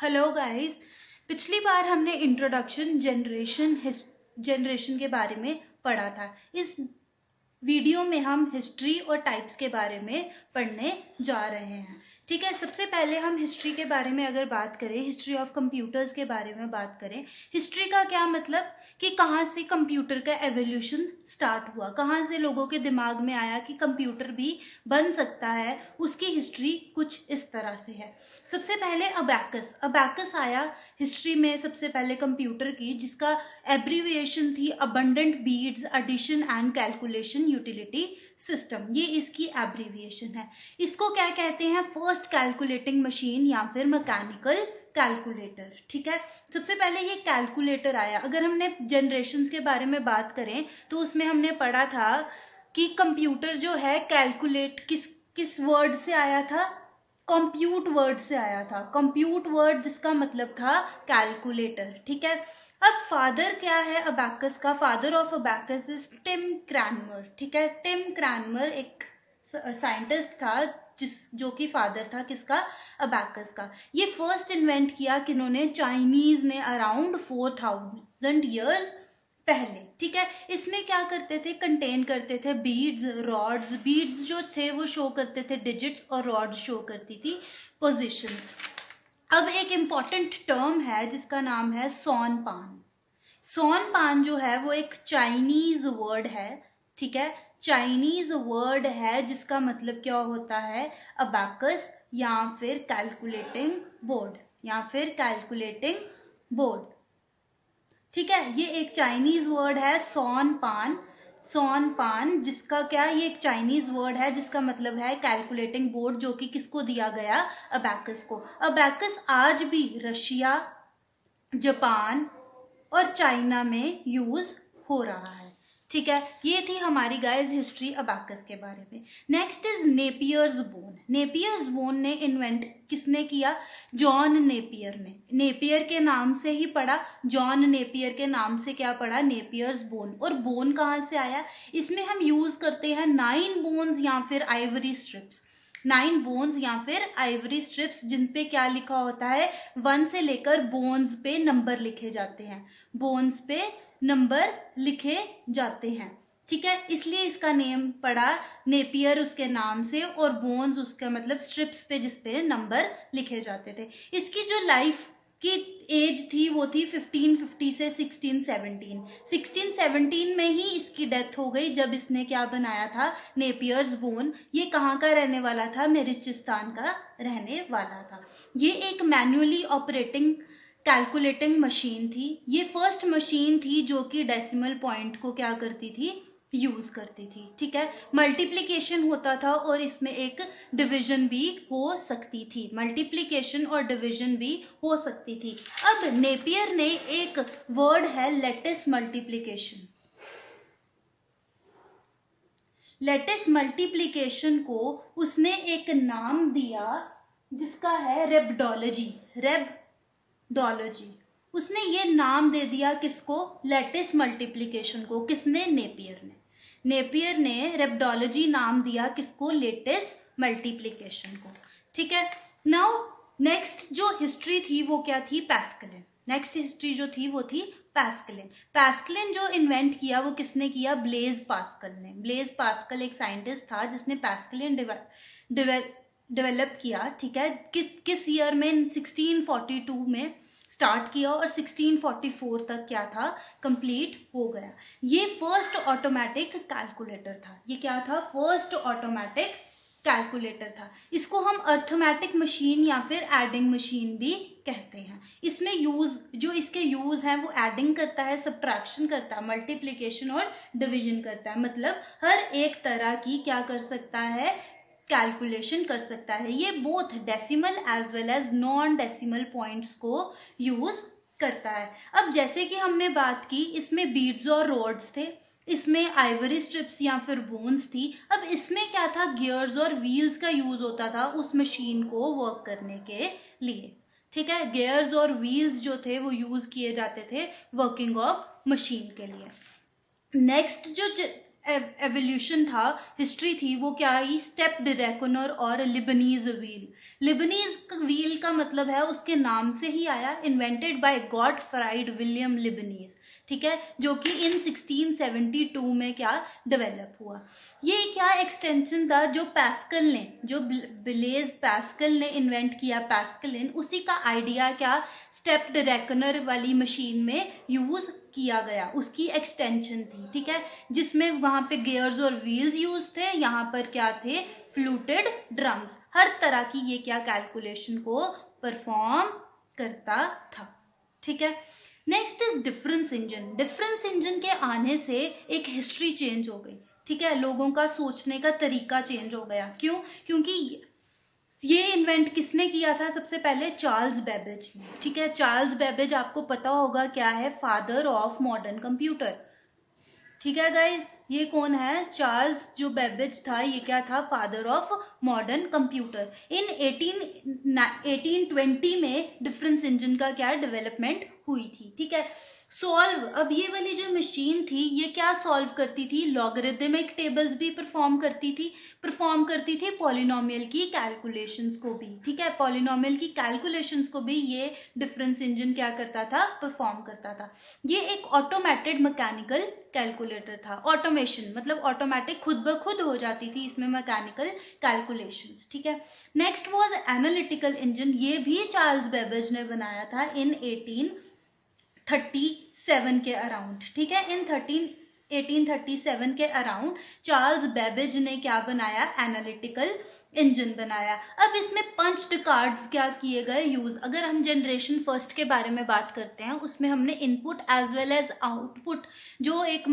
Hello guys. पिछली बार हमने introduction generation के बारे में पढ़ा था। इस वीडियो में हम हिस्ट्री और टाइप्स के बारे में पढ़ने जा रहे हैं। ठीक है, सबसे पहले हम हिस्ट्री के बारे में अगर बात करें, हिस्ट्री ऑफ कंप्यूटर्स के बारे में बात करें। हिस्ट्री का क्या मतलब कि कहाँ से कंप्यूटर का एवोल्यूशन स्टार्ट हुआ, कहाँ से लोगों के दिमाग में आया कि कंप्यूटर भी बन सकता है, उसकी हिस्ट्री कुछ इस तरह से है। सबसे पहले अबैकस आया हिस्ट्री में सबसे पहले कंप्यूटर की, जिसका एब्रीविएशन थी abundant beads addition and calculation utility system. ये इसकी एब्रीविएशन है। इसको क्या कहते हैं? फर्स्ट कैलकुलेटिंग मशीन या फिर मैकेनिकल कैलकुलेटर। ठीक है, सबसे पहले ये कैलकुलेटर आया। अगर हमने जनरेशन्स के बारे में बात करें तो उसमें हमने पढ़ा था कि कंप्यूटर जो है कैलकुलेट किस वर्ड से आया था? कंप्यूट वर्ड से आया था। कंप्यूट वर्ड जिसका मतलब था कैलकुलेटर। ठीक है, अब फादर क्या है अबैकस का? Father of abacus is Tim Cranmer. ठीक है, टिम क्रैनमर एक साइंटिस्ट था जो कि फादर था किसका? अबैकस का। ये फर्स्ट इन्वेंट किया किन्होंने? चाइनीज ने, अराउंड 4000 ईयर्स पहले। ठीक है, इसमें क्या करते थे? कंटेन करते थे बीड्स, रॉड्स। बीड्स जो थे वो शो करते थे डिजिट्स और रॉड्स शो करती थी पोजीशंस। अब एक इम्पॉर्टेंट टर्म है जिसका नाम है सोनपान। सोनपान जो है वो एक चाइनीज वर्ड है। ठीक है, चाइनीज वर्ड है जिसका मतलब क्या होता है? अबैकस या फिर कैलकुलेटिंग बोर्ड, या फिर कैलकुलेटिंग बोर्ड। ठीक है, ये एक चाइनीज वर्ड है सोनपान। सोनपान जिसका क्या, ये एक चाइनीज वर्ड है जिसका मतलब है कैलकुलेटिंग बोर्ड, जो कि किसको दिया गया? अबैकस को। अबैकस आज भी रशिया, जापान और चाइना में यूज हो रहा है। ठीक है, ये थी हमारी गाइस हिस्ट्री अबैकस के बारे में। Next is Napier's bone. Napier's bone ने इन्वेंट किसने किया? जॉन नेपियर ने। नेपियर के नाम से ही पड़ा, जॉन नेपियर के नाम से क्या पड़ा? Napier's bone. और बोन कहाँ से आया? इसमें हम यूज करते हैं 9 बोन्स या फिर आइवरी स्ट्रिप्स। 9 बोन्स या फिर आइवरी स्ट्रिप्स, जिनपे क्या लिखा होता है? 1 से लेकर बोन्स पे नंबर लिखे जाते हैं। बोन्स पे नंबर लिखे जाते हैं। ठीक है, इसलिए इसका नेम पड़ा नेपियर उसके नाम से, और बोन्स उसका मतलब स्ट्रिप्स पे जिसपे नंबर लिखे जाते थे। इसकी जो लाइफ की एज थी वो थी 1550 से 1617। 1617 में ही इसकी डेथ हो गई जब इसने क्या बनाया था? Napier's bone. ये कहाँ का रहने वाला था? बलूचिस्तान का रहने वाला था। ये एक मैन्युअली ऑपरेटिंग कैलकुलेटिंग मशीन थी। ये फर्स्ट मशीन थी जो कि डेसिमल पॉइंट को क्या करती थी? यूज करती थी। ठीक है, मल्टीप्लिकेशन होता था और इसमें एक डिवीजन भी हो सकती थी। मल्टीप्लिकेशन और डिवीजन भी हो सकती थी। अब नेपियर ने एक वर्ड है लेटिस मल्टीप्लिकेशन। लेटिस मल्टीप्लिकेशन को उसने एक नाम दिया जिसका है रेबडोलॉजी। रेबडोलॉजी, उसने ये नाम दे दिया किसको? लेटिस मल्टीप्लिकेशन को। किसने? नेपियर ने। नेपियर ने रेबडोलॉजी नाम दिया किसको? लेटिस मल्टीप्लिकेशन को। ठीक है, नाउ नेक्स्ट जो हिस्ट्री थी वो क्या थी? पैस्कलिन। नेक्स्ट हिस्ट्री जो थी वो थी पैस्कलिन। पैस्कलिन जो इन्वेंट किया वो किसने किया? ब्लेज पास्कल ने। ब्लेज पास्कल एक साइंटिस्ट था जिसने पैस्कलिन डेवलप किया। ठीक है, किस ईयर में? 1642 में स्टार्ट किया और 1644 तक क्या था? कंप्लीट हो गया। ये फर्स्ट ऑटोमेटिक कैलकुलेटर था। ये क्या था? फर्स्ट ऑटोमेटिक कैलकुलेटर था। इसको हम अर्थमेटिक मशीन या फिर एडिंग मशीन भी कहते हैं। इसमें इसके यूज है वो एडिंग करता है, सब्ट्रैक्शन करता है, मल्टीप्लिकेशन और डिवीजन करता है। मतलब हर एक तरह की क्या कर सकता है? कैलकुलेशन कर सकता है। ये both decimal as well as non decimal points को यूज करता है। अब जैसे कि हमने बात की, इसमें बीड्स और रोड्स थे, इसमें आइवरी स्ट्रिप्स या फिर बोन्स थी। अब इसमें क्या था? गियर्स और व्हील्स का यूज होता था उस मशीन को वर्क करने के लिए। ठीक है, गियर्स और व्हील्स जो थे वो यूज किए जाते थे वर्किंग ऑफ मशीन के लिए। नेक्स्ट जो एवोल्यूशन था, हिस्ट्री थी, वो क्या ही स्टेप्ड रेकनर और लिबनीज व्हील। लिबनीज व्हील का मतलब है उसके नाम से ही आया, invented by Gottfried William Leibniz, ठीक है, जो कि इन 1672 में क्या डेवलप हुआ। ये क्या एक्सटेंशन था जो पैस्कल ने, जो ब्लेज पैस्कल ने इन्वेंट किया, पैस्कलिन, उसी का आइडिया क्या स्टेप्ड रेकनर वाली मशीन में यूज किया गया, उसकी एक्सटेंशन थी, ठीक है, जिसमें वहां पे गियर्स और व्हील्स यूज थे, यहाँ पर क्या थे फ्लूटेड ड्रम्स, हर तरह की ये क्या कैलकुलेशन को परफॉर्म करता था, ठीक है। Next is difference engine. Difference engine के आने से एक हिस्ट्री चेंज हो गई, ठीक है, लोगों का सोचने का तरीका चेंज हो गया। क्यों? क्योंकि ये इन्वेंट किसने किया था? सबसे पहले चार्ल्स बेबेज ने, ठीक है। चार्ल्स बेबेज आपको पता होगा क्या है, फादर ऑफ मॉडर्न कंप्यूटर, ठीक है गाइज। ये कौन है? चार्ल्स जो बेबेज था, ये क्या था? Father of modern computer. In 1820 में डिफरेंस इंजन का क्या डेवलपमेंट हुई थी, ठीक है। सॉल्व, अब ये वाली जो मशीन थी ये क्या सॉल्व करती थी? लॉगरिदमिक टेबल्स भी परफॉर्म करती थी पॉलिनोमियल की कैलकुलेशंस को भी, ठीक है, पॉलिनोमियल की कैलकुलेशंस को भी ये डिफरेंस इंजन क्या करता था? परफॉर्म करता था। ये एक ऑटोमेटेड मैकेनिकल कैलकुलेटर था। ऑटोमेशन मतलब ऑटोमेटिक, खुद ब खुद हो जाती थी इसमें मैकेनिकल कैलकुलेशंस, ठीक है। Next was analytical engine. ये भी चार्ल्स बेबेज ने बनाया था इन 1837 के अराउंड, ठीक है। इन 1837 के अराउंड चार्ल्स बेबेज ने क्या बनाया? एनालिटिकल इंजन बनाया। अब इसमें पंच्ड कार्ड्स क्या किए गए यूज। अगर हम जनरेशन फर्स्ट के बारे में बात करते हैं, उसमें हमने input as well as output जो एक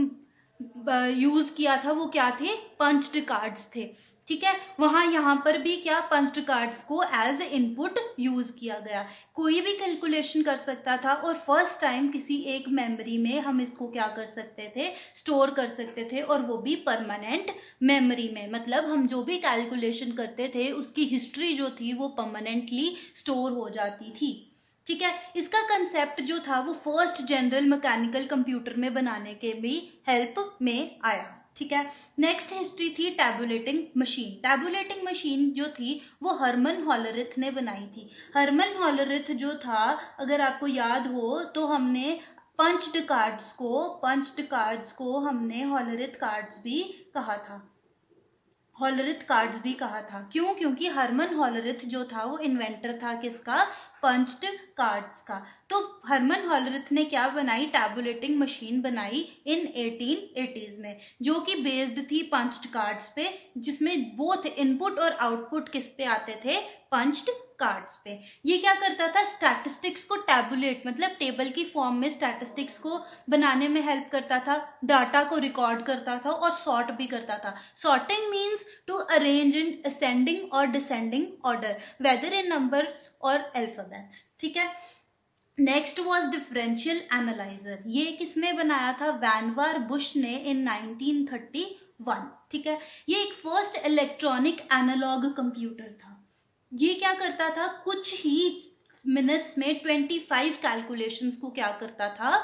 यूज किया था वो क्या थे? पंच्ड कार्ड्स थे, ठीक है। वहां यहाँ पर भी क्या पंच्ड कार्ड्स को एज इनपुट यूज किया गया। कोई भी कैलकुलेशन कर सकता था और फर्स्ट टाइम किसी एक मेमोरी में हम इसको क्या कर सकते थे? स्टोर कर सकते थे, और वो भी परमानेंट मेमोरी में। मतलब हम जो भी कैलकुलेशन करते थे उसकी हिस्ट्री जो थी वो परमानेंटली स्टोर हो जाती थी, ठीक है। इसका कंसेप्ट जो था वो फर्स्ट जनरल मैकेनिकल कंप्यूटर में बनाने के भी हेल्प में आया, ठीक है। नेक्स्ट हिस्ट्री थी टैबुलेटिंग मशीन। टैबुलेटिंग मशीन जो थी वो हरमन हॉलरिथ ने बनाई थी। हरमन हॉलरिथ जो था, अगर आपको याद हो तो हमने पंच्ड कार्ड्स को हमने हॉलरिथ कार्ड्स भी कहा था, हॉलरिथ कार्ड्स भी कहा था। क्यों? क्योंकि हरमन हॉलरिथ जो था वो इन्वेंटर था किसका? पंच्ड कार्ड्स का। तो हरमन हॉलरिथ ने क्या बनाई? टैबुलेटिंग मशीन बनाई इन 1880s में, जो कि बेस्ड थी पंच्ड कार्ड्स पे, जिसमें बोथ इनपुट और आउटपुट किस पे आते थे? पंच्ड कार्ड्स पे। ये क्या करता था? स्टैटिस्टिक्स को टैबुलेट मतलब टेबल की फॉर्म में स्टैटिस्टिक्स को बनाने में हेल्प करता था, डाटा को रिकॉर्ड करता था और सॉर्ट भी करता था। Sorting means to arrange in ascending और descending order, whether in numbers और अल्फाबेट्स, ठीक है। Next was differential analyser. ये किसने बनाया था? वैनवार बुश ने इन 1931, ठीक है। ये एक फर्स्ट इलेक्ट्रॉनिक एनालॉग कंप्यूटर था। ये क्या करता था? कुछ ही मिनट्स में 25 कैलकुलेशंस को क्या करता था?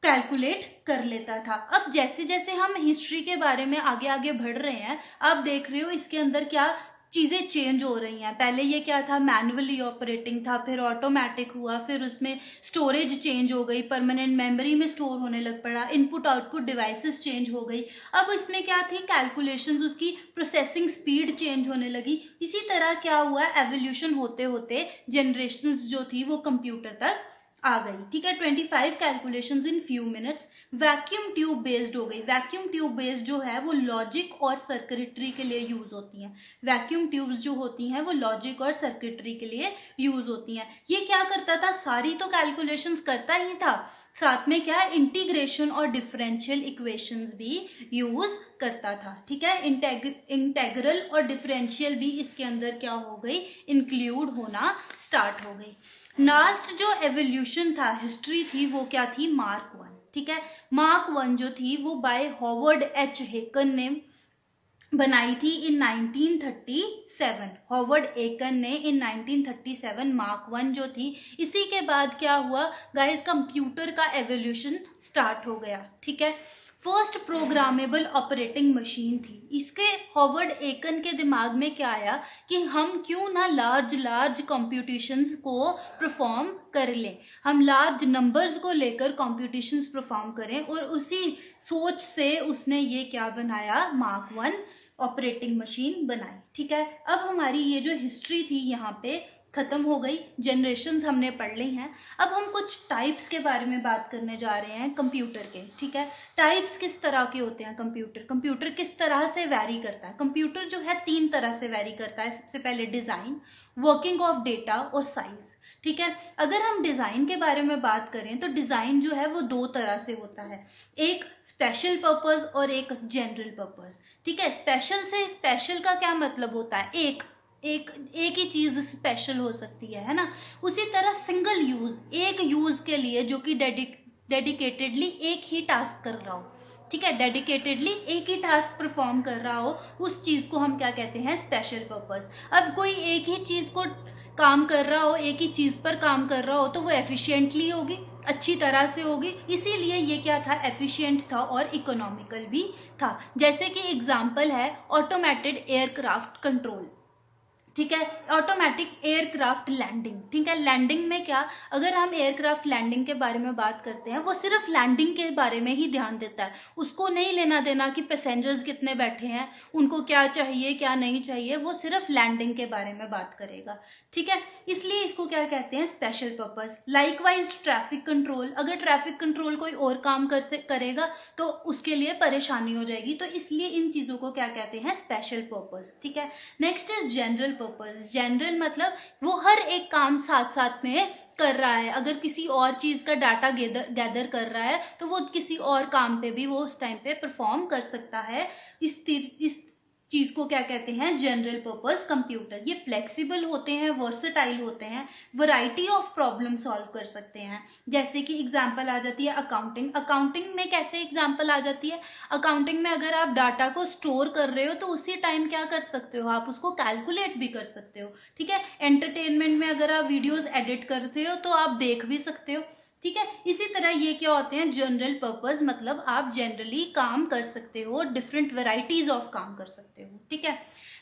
कैलकुलेट कर लेता था। अब जैसे जैसे हम हिस्ट्री के बारे में आगे आगे बढ़ रहे हैं, आप देख रहे हो इसके अंदर क्या चीजें चेंज हो रही हैं। पहले ये क्या था? मैनुअली ऑपरेटिंग था, फिर ऑटोमेटिक हुआ, फिर उसमें स्टोरेज चेंज हो गई, परमानेंट मेमोरी में स्टोर होने लग पड़ा, इनपुट आउटपुट डिवाइसेस चेंज हो गई। अब इसमें क्या थी? कैलकुलेशंस, उसकी प्रोसेसिंग स्पीड चेंज होने लगी। इसी तरह क्या हुआ? एवोल्यूशन होते होते जनरेशंस जो थी वो कंप्यूटर तक आ गई, ठीक है। 25 calculations in few minutes. Vacuum tube based हो गई। वैक्यूम ट्यूब बेस्ड जो है वो लॉजिक और सर्किटरी के लिए यूज होती हैं। वैक्यूम ट्यूब्स जो होती हैं वो लॉजिक और सर्किटरी के लिए यूज होती हैं। ये क्या करता था? सारी तो कैलकुलेशंस करता ही था, साथ में क्या? इंटीग्रेशन और डिफरेंशियल इक्वेशंस भी यूज करता था, ठीक है। इंटेग्रल और डिफरेंशियल भी इसके अंदर क्या हो गई? इंक्लूड होना स्टार्ट हो गई। लास्ट जो एवोल्यूशन था, हिस्ट्री थी, वो क्या थी? मार्क 1, ठीक है। मार्क 1 जो थी वो बाय हॉवर्ड एच हेकन ने बनाई थी इन 1937। हॉवर्ड एकन ने इन 1937 मार्क 1 जो थी। इसी के बाद क्या हुआ गाइस? कंप्यूटर का एवोल्यूशन स्टार्ट हो गया, ठीक है। फर्स्ट प्रोग्रामेबल ऑपरेटिंग मशीन थी। इसके हॉवर्ड एकन के दिमाग में क्या आया कि हम क्यों ना लार्ज कंप्यूटेशंस को परफॉर्म कर लें, हम लार्ज नंबर्स को लेकर कंप्यूटेशंस परफॉर्म करें, और उसी सोच से उसने ये क्या बनाया, मार्क 1 ऑपरेटिंग मशीन बनाई। ठीक है, अब हमारी ये जो हिस्ट्री थी यहाँ पे खत्म हो गई, जनरेशन्स हमने पढ़ ली हैं। अब हम कुछ टाइप्स के बारे में बात करने जा रहे हैं कंप्यूटर के। ठीक है, टाइप्स किस तरह के होते हैं कंप्यूटर किस तरह से वैरी करता है। कंप्यूटर जो है 3 तरह से वैरी करता है। सबसे पहले डिजाइन, वर्किंग ऑफ डेटा और साइज। ठीक है, अगर हम डिजाइन के बारे में बात करें तो डिजाइन जो है वो 2 तरह से होता है, एक स्पेशल पर्पस और एक जनरल पर्पस। ठीक है, स्पेशल से स्पेशल का क्या मतलब होता है, एक ही चीज स्पेशल हो सकती है ना। उसी तरह सिंगल यूज, एक यूज के लिए जो कि डेडिकेटेडली एक ही टास्क कर रहा हो। ठीक है, डेडिकेटेडली एक ही टास्क परफॉर्म कर रहा हो, उस चीज को हम क्या कहते हैं, स्पेशल पर्पस। अब कोई एक ही चीज को काम कर रहा हो, एक ही चीज पर काम कर रहा हो, तो वो एफिशिएंटली होगी, अच्छी तरह से होगी, इसीलिए ये क्या था, एफिशिएंट था और इकोनॉमिकल भी था। जैसे कि एग्जाम्पल है ऑटोमेटेड एयरक्राफ्ट कंट्रोल। ठीक है, ऑटोमेटिक एयरक्राफ्ट लैंडिंग। ठीक है, लैंडिंग में क्या, अगर हम एयरक्राफ्ट लैंडिंग के बारे में बात करते हैं, वो सिर्फ लैंडिंग के बारे में ही ध्यान देता है, उसको नहीं लेना देना कि पैसेंजर्स कितने बैठे हैं, उनको क्या चाहिए क्या नहीं चाहिए, वो सिर्फ लैंडिंग के बारे में बात करेगा। ठीक है, इसलिए इसको क्या कहते हैं, special purpose. Likewise traffic control, अगर ट्रैफिक कंट्रोल कोई और काम करेगा तो उसके लिए परेशानी हो जाएगी, तो इसलिए इन चीजों को क्या कहते हैं, स्पेशल पर्पस। ठीक है, next is general purpose. General मतलब वो हर एक काम साथ साथ में कर रहा है, अगर किसी और चीज का डाटा गैदर कर रहा है तो वो किसी और काम पे भी वो उस टाइम पे परफॉर्म कर सकता है। इस चीज को क्या कहते हैं, जनरल पर्पस कंप्यूटर। ये फ्लेक्सिबल होते हैं, वर्सेटाइल होते हैं, वैरायटी ऑफ प्रॉब्लम सॉल्व कर सकते हैं। जैसे कि एग्जांपल आ जाती है अकाउंटिंग। अकाउंटिंग में कैसे एग्जांपल आ जाती है, अकाउंटिंग में अगर आप डाटा को स्टोर कर रहे हो तो उसी टाइम क्या कर सकते हो, आप उसको कैलकुलेट भी कर सकते हो। ठीक है, एंटरटेनमेंट में अगर आप वीडियोज एडिट करते हो तो आप देख भी सकते हो। ठीक है, इसी तरह ये क्या होते हैं, जनरल पर्पस, मतलब आप जनरली काम कर सकते हो, डिफरेंट वेराइटीज ऑफ काम कर सकते हो। ठीक है,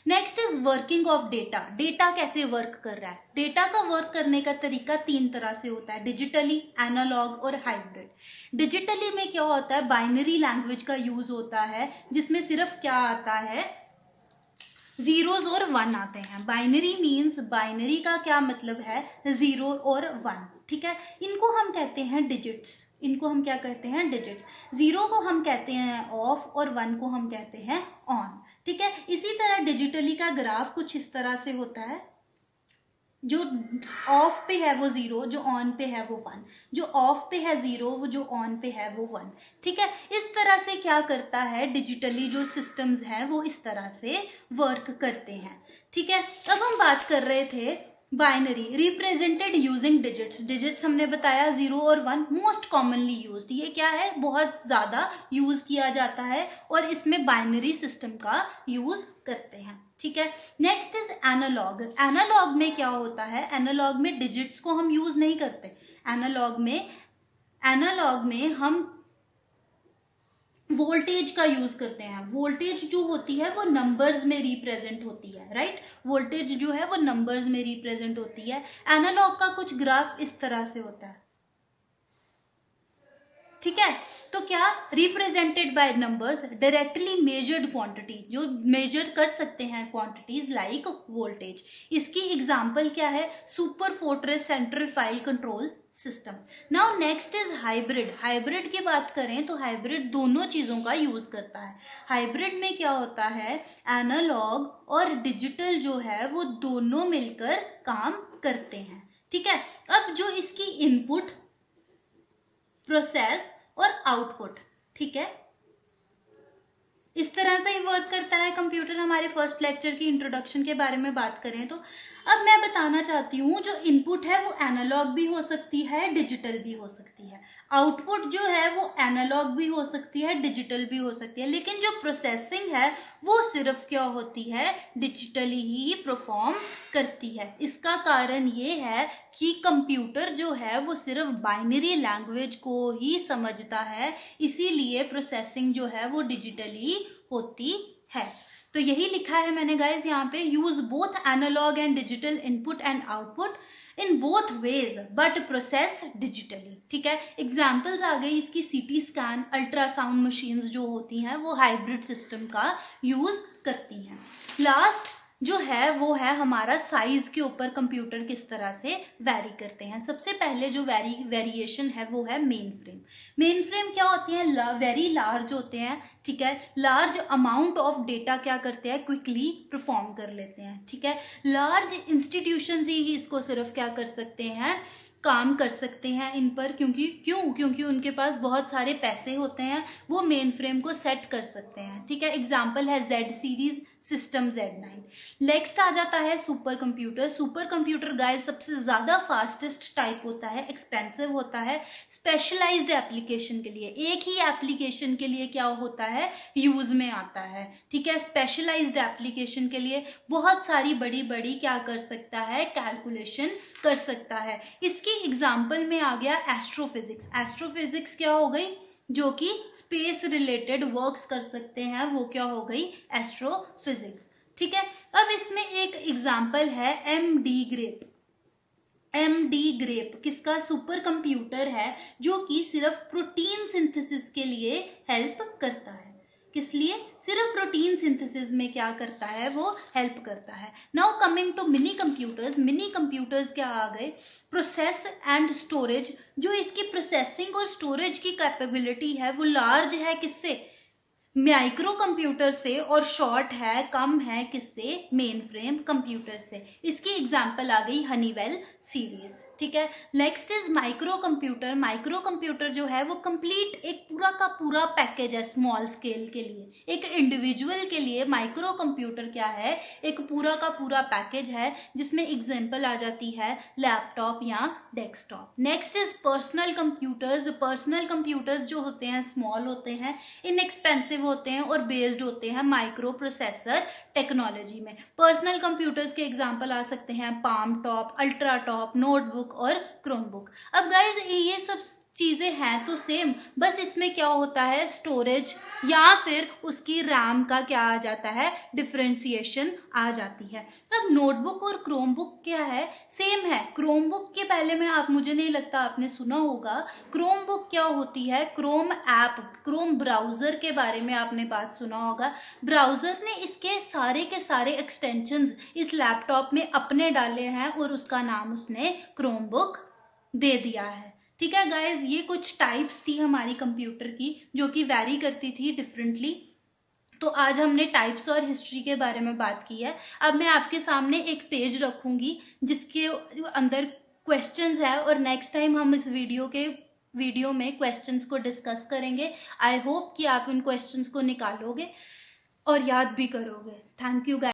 next is working of data. Data कैसे वर्क कर रहा है, डेटा का वर्क करने का तरीका 3 तरह से होता है, डिजिटली, एनालॉग और हाइब्रिड। डिजिटली में क्या होता है, बाइनरी लैंग्वेज का यूज होता है, जिसमें सिर्फ क्या आता है, जीरोज और 1 आते हैं। बाइनरी मीन्स, बाइनरी का क्या मतलब है, 0 और 1। ठीक है, इनको हम कहते हैं डिजिट्स, इनको हम क्या कहते हैं, डिजिट्स। 0 को हम कहते हैं ऑफ और 1 को हम कहते हैं ऑन। ठीक है, इसी तरह डिजिटली का ग्राफ कुछ इस तरह से होता है, जो ऑफ पे है वो 0, जो ऑन पे है वो 1, जो ऑफ पे है 0, वो जो ऑन पे है वो 1। ठीक है, इस तरह से क्या करता है, डिजिटली जो सिस्टम्स हैं वो इस तरह से वर्क करते हैं। ठीक है, अब हम बात कर रहे थे binary, represented using digits. Digits हमने बताया 0 और 1 मोस्ट कॉमनली यूज्ड, ये क्या है, बहुत ज्यादा यूज किया जाता है और इसमें बाइनरी सिस्टम का यूज करते हैं। ठीक है, नेक्स्ट इज एनालॉग। एनालॉग में क्या होता है, एनालॉग में डिजिट्स को हम यूज नहीं करते। एनालॉग में हम वोल्टेज का यूज करते हैं। वोल्टेज जो होती है वो नंबर्स में रिप्रेजेंट होती है, राइट, वोल्टेज जो है वो नंबर्स में रिप्रेजेंट होती है। एनालॉग का कुछ ग्राफ इस तरह से होता है। ठीक है, तो क्या, represented by numbers, directly measured quantity, जो मेजर कर सकते हैं क्वांटिटीज लाइक वोल्टेज। इसकी एग्जांपल क्या है, super fortress central file control system. Now next is hybrid. Hybrid की बात करें तो हाइब्रिड दोनों चीजों का यूज करता है। हाइब्रिड में क्या होता है, एनालॉग और डिजिटल जो है वो दोनों मिलकर काम करते हैं। ठीक है, अब जो इसकी इनपुट, प्रोसेस और आउटपुट, ठीक है, इस तरह से ही वर्क करता है कंप्यूटर। हमारे फर्स्ट लेक्चर की इंट्रोडक्शन के बारे में बात करें तो अब मैं बताना चाहती हूँ जो इनपुट है वो एनालॉग भी हो सकती है, डिजिटल भी हो सकती है। आउटपुट जो है वो एनालॉग भी हो सकती है, डिजिटल भी हो सकती है, लेकिन जो प्रोसेसिंग है वो सिर्फ क्या होती है, डिजिटली ही परफॉर्म करती है। इसका कारण ये है कि कंप्यूटर जो है वो सिर्फ बाइनरी लैंग्वेज को ही समझता है, इसीलिए प्रोसेसिंग जो है वो डिजिटली होती है। तो यही लिखा है मैंने गाइज यहाँ पे, use both analog and digital input and output in both ways but process digitally. ठीक है, एग्जाम्पल्स आ गई इसकी, सीटी स्कैन, अल्ट्रासाउंड मशीन्स जो होती हैं वो हाइब्रिड सिस्टम का यूज करती हैं। लास्ट जो है वो है हमारा साइज के ऊपर कंप्यूटर किस तरह से वैरी करते हैं। सबसे पहले जो वेरिएशन है वो है मेन फ्रेम। मेन फ्रेम क्या होते हैं, वेरी लार्ज होते हैं। ठीक है, लार्ज अमाउंट ऑफ डेटा क्या करते हैं, क्विकली परफॉर्म कर लेते हैं। ठीक है, लार्ज इंस्टीट्यूशंस ही इसको सिर्फ क्या कर सकते हैं, काम कर सकते हैं इन पर, क्योंकि उनके पास बहुत सारे पैसे होते हैं, वो मेन फ्रेम को सेट कर सकते हैं। ठीक है, एग्जाम्पल है Z series system Z9। Next आ जाता है super computer. Super computer guys सबसे ज्यादा फास्टेस्ट टाइप होता है, एक्सपेंसिव होता है, स्पेशलाइज्ड एप्लीकेशन के लिए, एक ही एप्लीकेशन के लिए क्या होता है, यूज में आता है। ठीक है, स्पेशलाइज्ड एप्लीकेशन के लिए बहुत सारी बड़ी बड़ी क्या कर सकता है, कैलकुलेशन कर सकता है। इसकी एग्जाम्पल में आ गया एस्ट्रोफिजिक्स। एस्ट्रोफिजिक्स क्या हो गई, जो कि स्पेस रिलेटेड वर्क्स कर सकते हैं, वो क्या हो गई, एस्ट्रोफिजिक्स। ठीक है, अब इसमें एक एग्जाम्पल है एमडी ग्रेप। एमडी ग्रेप किसका, सुपर कंप्यूटर है जो कि सिर्फ प्रोटीन सिंथेसिस के लिए हेल्प करता है। किस लिए, सिर्फ प्रोटीन सिंथेसिस में क्या करता है, वो हेल्प करता है। Now coming to mini computers. Mini computers क्या आ गए, प्रोसेस एंड स्टोरेज। जो इसकी प्रोसेसिंग और स्टोरेज की कैपेबिलिटी है वो लार्ज है किससे, माइक्रो कंप्यूटर से, और शॉर्ट है, कम है किससे, मेन फ्रेम कंप्यूटर से। इसकी एग्जांपल आ गई हनीवेल सीरीज। ठीक है, next is micro computer. Micro computer जो है वो कंप्लीट एक पूरा का पूरा पैकेज है स्मॉल स्केल के लिए, एक इंडिविजुअल के लिए माइक्रो कंप्यूटर क्या है, एक पूरा का पूरा पैकेज है, जिसमें एग्जांपल आ जाती है लैपटॉप या desktop. Next is personal computers. Personal computers जो होते हैं स्मॉल होते हैं, इनएक्सपेंसिव होते हैं और बेस्ड होते हैं माइक्रो प्रोसेसर टेक्नोलॉजी में। पर्सनल कंप्यूटर्स के एग्जांपल आ सकते हैं palm top, ultra top, notebook और क्रोमबुक। अब गाइज ये सब चीजें हैं तो सेम, बस इसमें क्या होता है, स्टोरेज या फिर उसकी रैम का क्या आ जाता है, डिफरेंशिएशन आ जाती है। अब नोटबुक और क्रोमबुक क्या है, सेम है। क्रोमबुक के पहले में मुझे नहीं लगता आपने सुना होगा। क्रोमबुक क्या होती है, क्रोम ऐप, क्रोम ब्राउजर के बारे में आपने बात सुना होगा। ब्राउजर ने इसके सारे एक्सटेंशंस इस लैपटॉप में अपने डाले हैं और उसका नाम उसने क्रोमबुक दे दिया है। ठीक है गाइज, ये कुछ टाइप्स थी हमारी कंप्यूटर की जो कि वैरी करती थी डिफरेंटली। तो आज हमने टाइप्स और हिस्ट्री के बारे में बात की है। अब मैं आपके सामने एक पेज रखूंगी जिसके अंदर क्वेश्चंस है, और नेक्स्ट टाइम हम इस वीडियो में क्वेश्चंस को डिस्कस करेंगे। आई होप कि आप इन क्वेश्चंस को निकालोगे और याद भी करोगे। Thank you guys.